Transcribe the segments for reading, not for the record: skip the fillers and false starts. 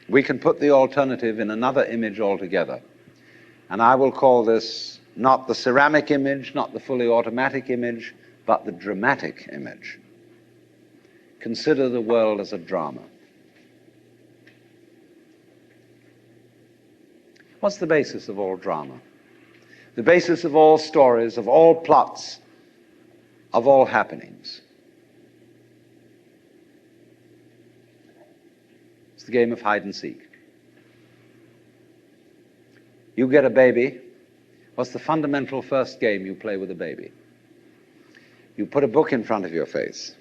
we can put the alternative in another image altogether. And I will call this not the ceramic image, not the fully automatic image, but the dramatic image. Consider the world as a drama. What's the basis of all drama? The basis of all stories, of all plots, of all happenings. It's the game of hide and seek. You get a baby. What's the fundamental first game you play with a baby? You put a book in front of your face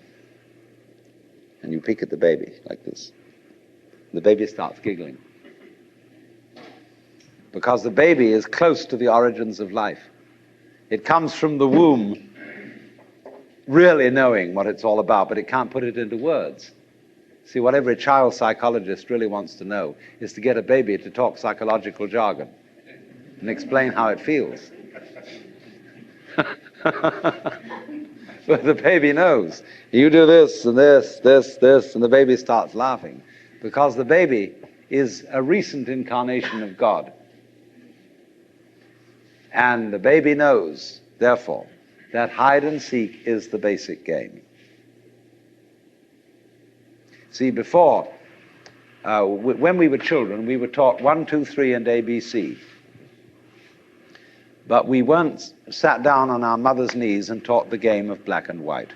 and you peek at the baby like this. The baby starts giggling. Because the baby is close to the origins of life. It comes from the womb really knowing what it's all about, but it can't put it into words. See, what every child psychologist really wants to know is to get a baby to talk psychological jargon and explain how it feels. But the baby knows. You do this and this, this, this, and the baby starts laughing because the baby is a recent incarnation of God. And the baby knows, therefore, that hide and seek is the basic game. See, before, when we were children, we were taught 1, 2, 3, and ABC. But we weren't sat down on our mother's knees and taught the game of black and white.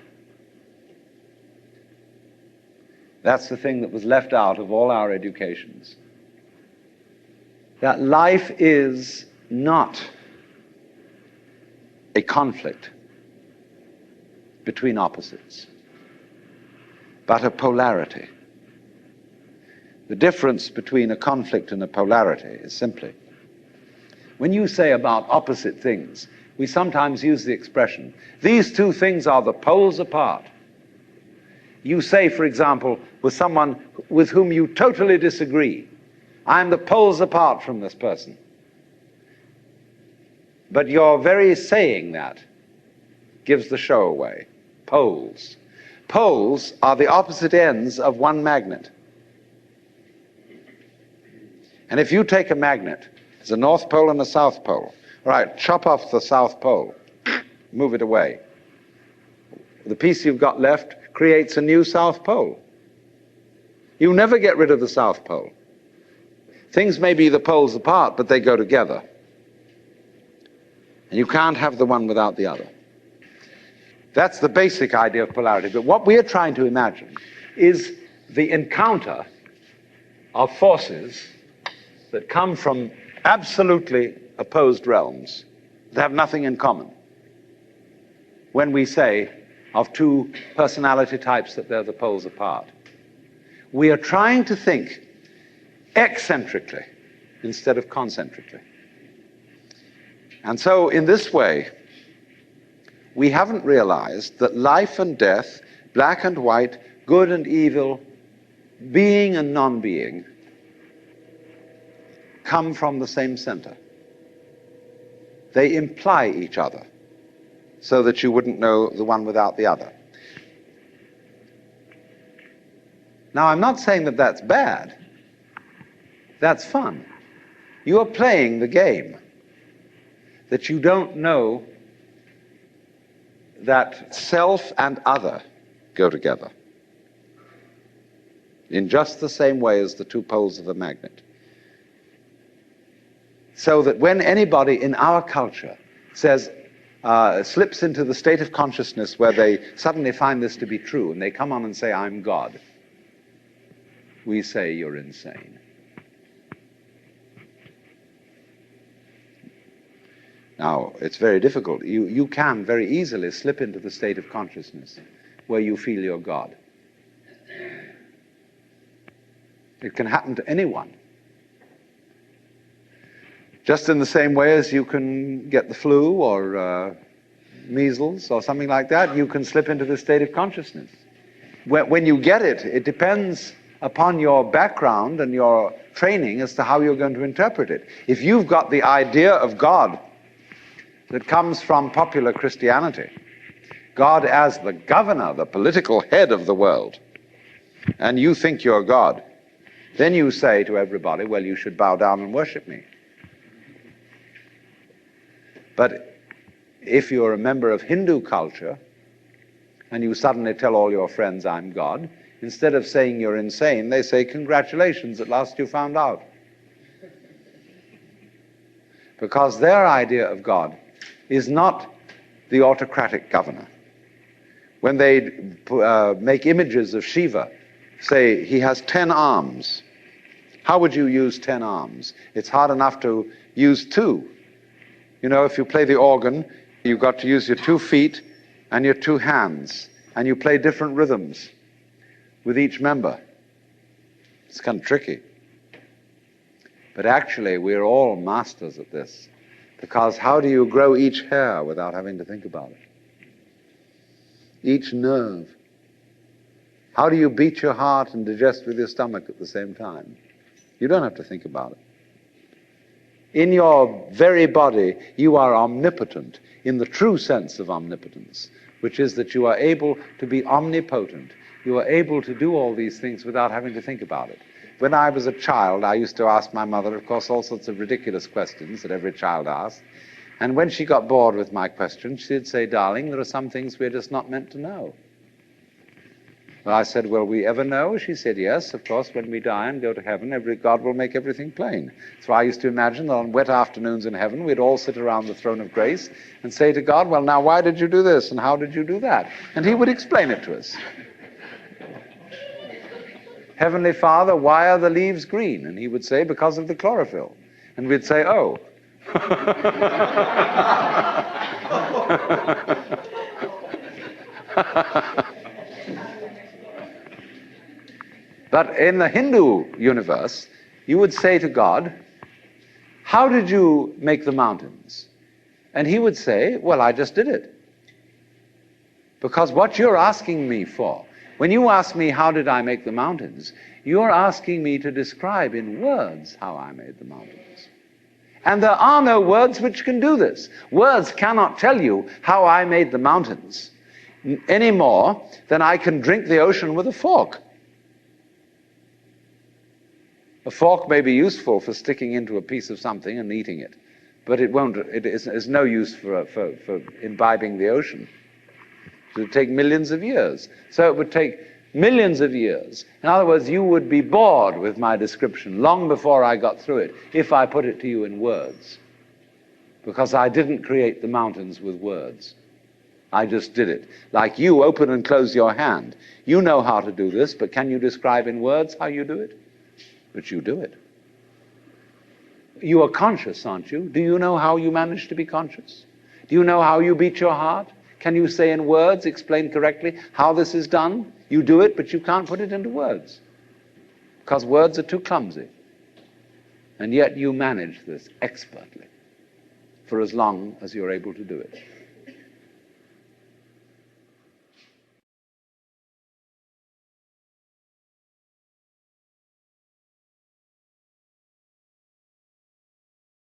That's the thing that was left out of all our educations. That life is not a conflict between opposites, but a polarity. The difference between a conflict and a polarity is simply, when you say about opposite things, we sometimes use the expression, these two things are the poles apart. You say, for example, with someone with whom you totally disagree, I'm the poles apart from this person. But your very saying that gives the show away. Poles. Poles are the opposite ends of one magnet. And if you take a magnet, there's a North Pole and a South Pole. All right, chop off the South Pole, move it away. The piece you've got left creates a new South Pole. You never get rid of the South Pole. Things may be the poles apart, but they go together. And you can't have the one without the other. That's the basic idea of polarity. But what we are trying to imagine is the encounter of forces that come from absolutely opposed realms that have nothing in common. When we say of two personality types that they're the poles apart, we are trying to think eccentrically instead of concentrically. And so in this way, we haven't realized that life and death, black and white, good and evil, being and non-being, come from the same center. They imply each other so that you wouldn't know the one without the other. Now, I'm not saying that that's bad. That's fun. You are playing the game that you don't know that self and other go together in just the same way as the two poles of a magnet. So that when anybody in our culture says, slips into the state of consciousness where they suddenly find this to be true and they come on and say, I'm God, we say, you're insane. Now, it's very difficult. You can very easily slip into the state of consciousness where you feel you're God. It can happen to anyone. Just in the same way as you can get the flu or measles or something like that, you can slip into this state of consciousness. When you get it, it depends upon your background and your training as to how you're going to interpret it. If you've got the idea of God that comes from popular Christianity, God as the governor, the political head of the world, and you think you're God, Then you say to everybody, well, you should bow down and worship me. But if you're a member of Hindu culture and you suddenly tell all your friends, I'm God, instead of saying you're insane, they say, congratulations, at last you found out. Because their idea of God is not the autocratic governor. When they make images of Shiva, say he has 10 arms. How would you use 10 arms? It's hard enough to use 2. You know, if you play the organ, you've got to use your 2 feet and your 2 hands, and you play different rhythms with each member. It's kind of tricky. But actually, we're all masters at this, because how do you grow each hair without having to think about it? Each nerve. How do you beat your heart and digest with your stomach at the same time? You don't have to think about it. In your very body, you are omnipotent in the true sense of omnipotence, which is that you are able to be omnipotent. You are able to do all these things without having to think about it. When I was a child, I used to ask my mother, of course, all sorts of ridiculous questions that every child asks. And when she got bored with my questions, she'd say, darling, there are some things we're just not meant to know. Well, I said, will we ever know? She said, yes, of course, when we die and go to heaven, God will make everything plain. So I used to imagine that on wet afternoons in heaven, we'd all sit around the throne of grace and say to God, well, now, why did you do this? And how did you do that? And he would explain it to us. Heavenly Father, why are the leaves green? And he would say, because of the chlorophyll. And we'd say, oh. But in the Hindu universe, you would say to God, how did you make the mountains? And he would say, well, I just did it. Because what you're asking me for, when you ask me how did I make the mountains, you're asking me to describe in words how I made the mountains. And there are no words which can do this. Words cannot tell you how I made the mountains any more than I can drink the ocean with a fork. A fork may be useful for sticking into a piece of something and eating it, but it is no use for imbibing the ocean. It would take millions of years. So it would take millions of years. In other words, you would be bored with my description long before I got through it if I put it to you in words. Because I didn't create the mountains with words. I just did it. Like you open and close your hand. You know how to do this, but can you describe in words how you do it? But you do it. You are conscious, aren't you? Do you know how you manage to be conscious? Do you know how you beat your heart? Can you say in words, explain correctly how this is done? You do it, but you can't put it into words. Because words are too clumsy. And yet you manage this expertly for as long as you're able to do it.